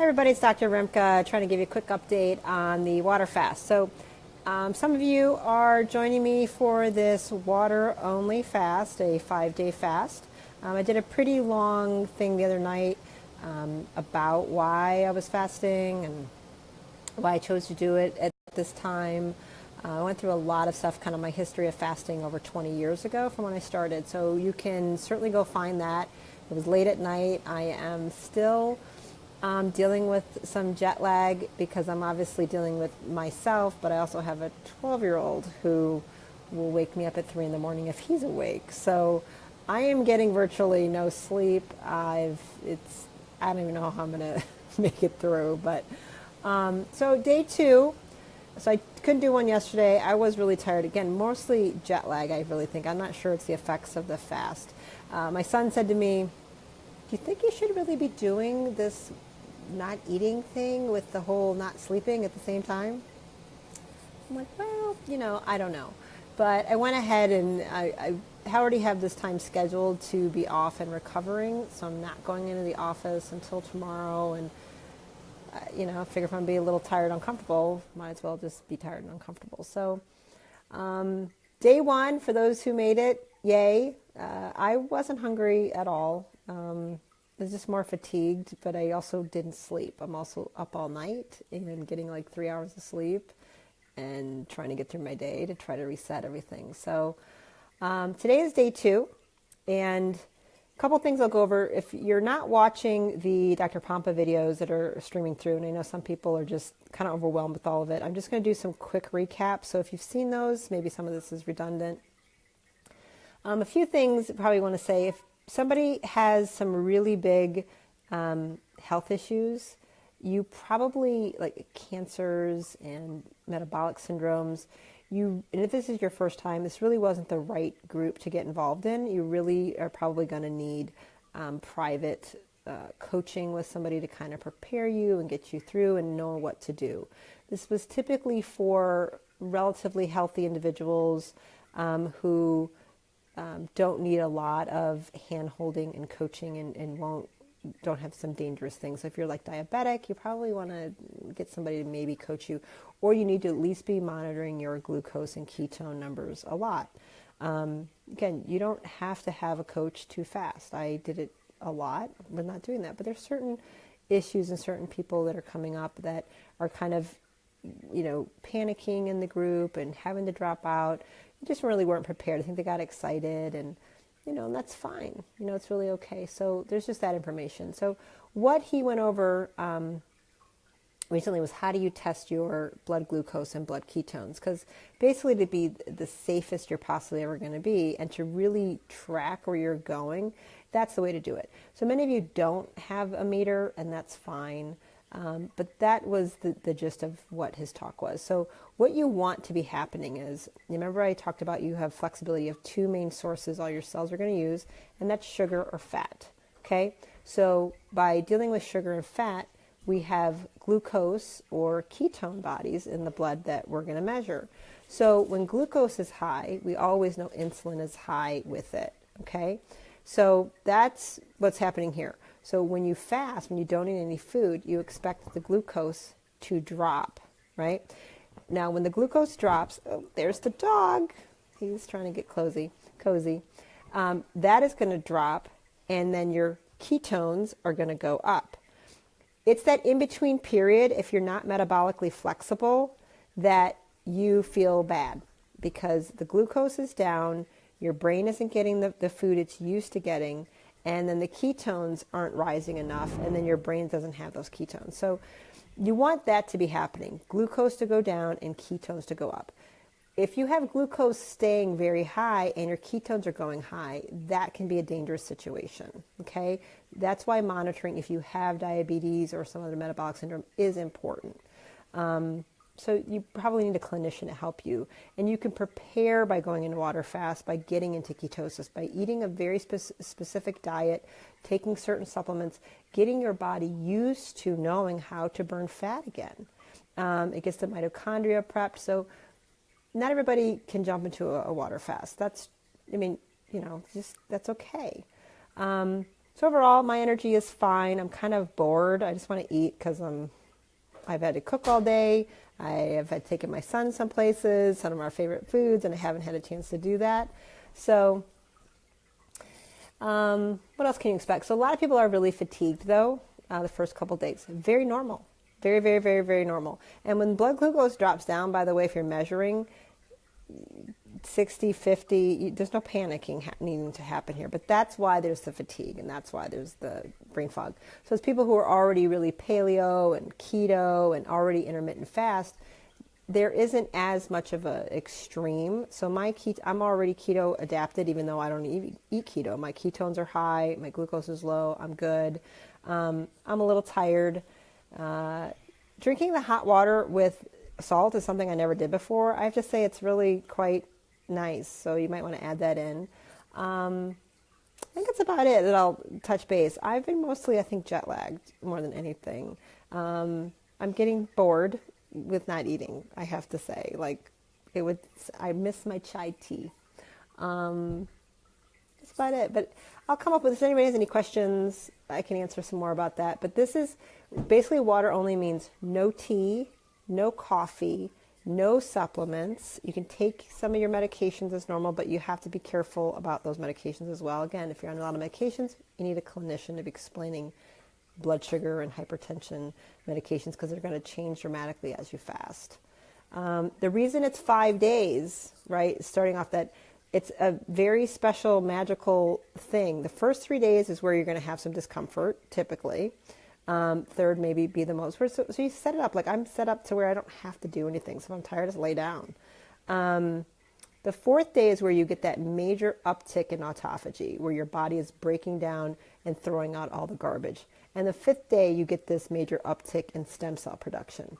Hey everybody, it's Dr. Remke trying to give you a quick update on the water fast. Some of you are joining me for this water-only fast, a 5-day fast. I did a pretty long thing the other night about why I was fasting and why I chose to do it at this time. I went through a lot of stuff, kind of my history of fasting over 20 years ago from when I started. So you can certainly go find that. It was late at night. I am still dealing with some jet lag because I'm obviously dealing with myself, but I also have a 12-year-old who will wake me up at 3 in the morning if he's awake. So I am getting virtually no sleep. I don't even know how I'm going to make it through. But so day 2, so I couldn't do one yesterday. I was really tired. Again, mostly jet lag, I really think. I'm not sure it's the effects of the fast. My son said to me, do you think you should really be doing this not eating thing with the whole not sleeping at the same time? I'm like, well, I don't know. But I went ahead and I already have this time scheduled to be off and recovering, so I'm not going into the office until tomorrow. And, I figure if I'm being a little tired, uncomfortable, might as well just be tired and uncomfortable. So day 1, for those who made it, yay. I wasn't hungry at all. I was just more fatigued, but I also didn't sleep. I'm also up all night and getting like 3 hours of sleep and trying to get through my day to try to reset everything. So today is day 2, and a couple things I'll go over. If you're not watching the Dr. Pompa videos that are streaming through, and I know some people are just kind of overwhelmed with all of it, I'm just going to do some quick recaps. So if you've seen those, maybe some of this is redundant. A few things I probably want to say. If somebody has some really big health issues, you probably, like cancers and metabolic syndromes, and if this is your first time, this really wasn't the right group to get involved in. You really are probably going to need private coaching with somebody to kind of prepare you and get you through and know what to do. This was typically for relatively healthy individuals who don't need a lot of hand-holding and coaching and don't have some dangerous things. So if you're like diabetic, you probably want to get somebody to maybe coach you, or you need to at least be monitoring your glucose and ketone numbers a lot. Again, you don't have to have a coach to fast. I did it a lot. We're not doing that, but there's certain issues and certain people that are coming up that are kind of, panicking in the group and having to drop out. Just really weren't prepared. I think they got excited and that's fine. It's really okay. So there's just that information. So what he went over recently was, how do you test your blood glucose and blood ketones? Because basically, to be the safest you're possibly ever going to be and to really track where you're going, that's the way to do it. So many of you don't have a meter, and that's fine. But that was the gist of what his talk was. So what you want to be happening is, remember I talked about you have flexibility of 2 main sources all your cells are going to use, and that's sugar or fat. Okay? So by dealing with sugar and fat, we have glucose or ketone bodies in the blood that we're going to measure. So when glucose is high, we always know insulin is high with it. Okay? So that's what's happening here. So when you fast, when you don't eat any food, you expect the glucose to drop, right? Now, when the glucose drops, oh, there's the dog. He's trying to get cozy. That is going to drop, and then your ketones are going to go up. It's that in-between period, if you're not metabolically flexible, that you feel bad because the glucose is down, your brain isn't getting the food it's used to getting, and then the ketones aren't rising enough, and then your brain doesn't have those ketones. So you want that to be happening, glucose to go down and ketones to go up. If you have glucose staying very high and your ketones are going high, that can be a dangerous situation, okay? That's why monitoring if you have diabetes or some other metabolic syndrome is important. So you probably need a clinician to help you. And you can prepare by going into water fast, by getting into ketosis, by eating a very specific diet, taking certain supplements, getting your body used to knowing how to burn fat again. It gets the mitochondria prepped. So not everybody can jump into a water fast. That's okay. So overall, my energy is fine. I'm kind of bored. I just want to eat because I've had to cook all day. I have had taken my son some places, some of our favorite foods, and I haven't had a chance to do that. So what else can you expect? So a lot of people are really fatigued, though, the first couple days. Very normal. Very, very, very, very normal. And when blood glucose drops down, by the way, if you're measuring 60, 50, there's no panicking needing to happen here. But that's why there's the fatigue, and that's why there's the brain fog. So it's people who are already really paleo and keto and already intermittent fast, there isn't as much of an extreme. So I'm already keto adapted, even though I don't eat keto. My ketones are high, my glucose is low, I'm good. I'm a little tired. Drinking the hot water with salt is something I never did before. I have to say it's really quite nice, so you might want to add that in. I think that's about it that I'll touch base. I've been mostly, I think, jet lagged more than anything. I'm getting bored with not eating, I have to say. I miss my chai tea. That's about it. But I'll come up with, if anybody has any questions, I can answer some more about that. But this is basically, water only means no tea, no coffee, no supplements. You can take some of your medications as normal, but you have to be careful about those medications as well. Again, if you're on a lot of medications, you need a clinician to be explaining blood sugar and hypertension medications, because they're going to change dramatically as you fast. The reason it's 5 days, right, starting off that, it's a very special, magical thing. The first 3 days is where you're going to have some discomfort, typically. Third maybe be the most. So you set it up. Like, I'm set up to where I don't have to do anything. So if I'm tired, just lay down. The fourth day is where you get that major uptick in autophagy, where your body is breaking down and throwing out all the garbage. And the fifth day, you get this major uptick in stem cell production.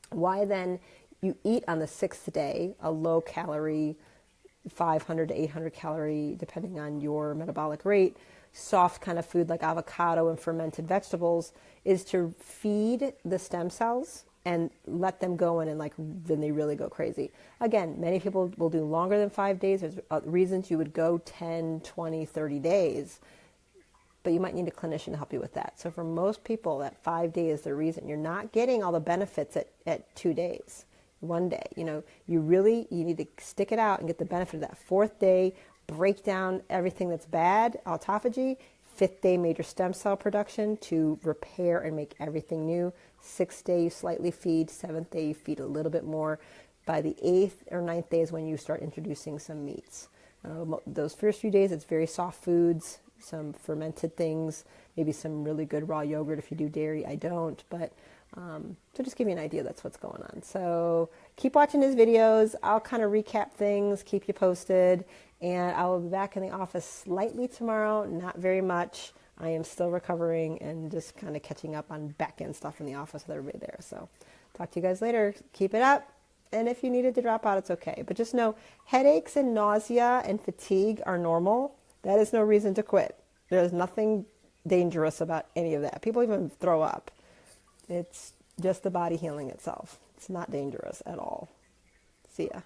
Why then? You eat on the sixth day a low-calorie, 500 to 800 calorie, depending on your metabolic rate, soft kind of food like avocado and fermented vegetables, is to feed the stem cells and let them go in, and then they really go crazy. Again, many people will do longer than 5 days. There's reasons you would go 10, 20, 30 days, but you might need a clinician to help you with that. So for most people, that 5 days is the reason. You're not getting all the benefits at 2 days. 1 day, you need to stick it out and get the benefit of that. Fourth day, break down everything that's bad, autophagy. Fifth day, major stem cell production to repair and make everything new. Sixth day, you slightly feed. Seventh day, you feed a little bit more. By the eighth or ninth day is when you start introducing some meats. Those first few days, it's very soft foods, some fermented things, maybe some really good raw yogurt if you do dairy. I don't, but so just give you an idea, that's what's going on. So keep watching his videos. I'll kind of recap things, keep you posted, and I will be back in the office slightly tomorrow, not very much. I am still recovering and just kind of catching up on back-end stuff in the office with everybody there. So talk to you guys later. Keep it up. And if you needed to drop out, it's okay. But just know, headaches and nausea and fatigue are normal. That is no reason to quit. There's nothing dangerous about any of that. People even throw up. It's just the body healing itself. It's not dangerous at all. See ya.